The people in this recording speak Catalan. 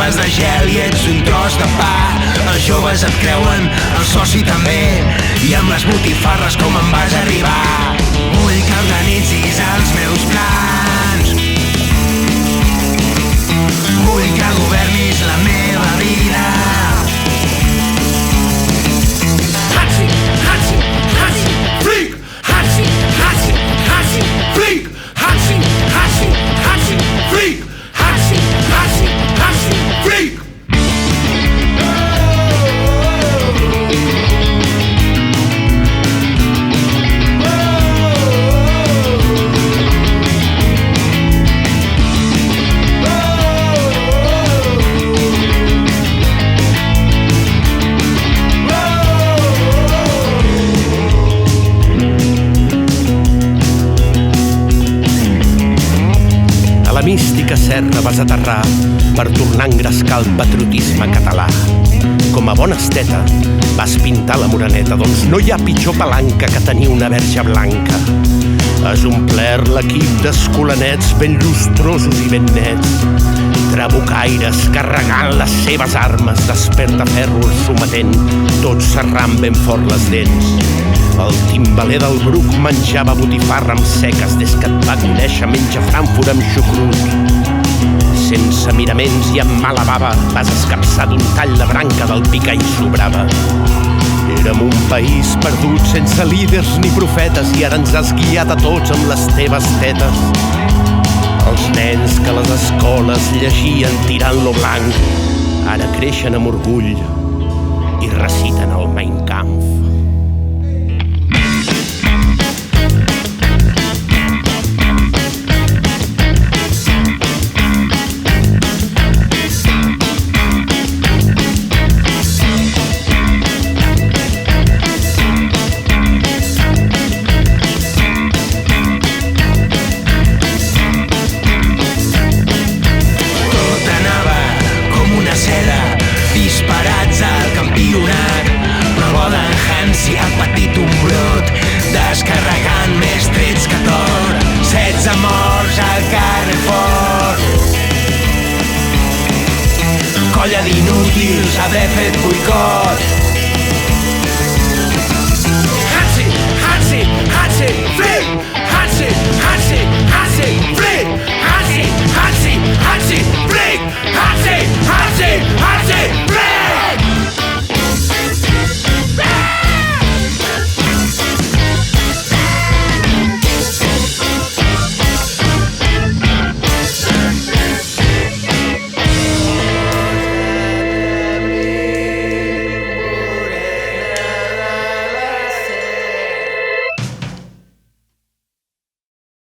boles de gel i ets un tros de pa. Els joves et creuen, el soci també, i amb les botifarres com em vas arribar. Vull que organitzis els meus plans, vull que governis la meva vida. Hatsi, hatsi, hatsi, freak! Hatsi, hatsi, hatsi, freak! Hatsi, hatsi, hatsi, freak! Hatsi, hatsi, hatsi, freak! A la mística serra vas aterrar per tornar a engrescar el patriotisme català. Com a bona esteta vas pintar la moreneta, doncs no hi ha pitjor palanca que tenir una verge blanca. Has omplert l'equip d'escolanets ben lustrosos i ben nets, trabucaires carregant les seves armes, d'espertaferro sometent, tots serrant ben fort les dents. El timbaler del Bruc menjava botifarra amb seques des que et va conèixer, menja Frankfurt amb xucrut. Sense miraments i amb mala bava vas escapçar d'un tall de branca del pica i sobrava. Érem un país perdut sense líders ni profetes i ara ens has guiat a tots amb les teves tetes. Els nens que a les escoles llegien tirant-lo blanc ara creixen amb orgull i reciten el Mein Kampf. Disparats al campionat, però Bodenhans hi ha patit un brot, descarregant més trets que tot. 16 morts al Carrefour, colla d'inútils haver fet boicot.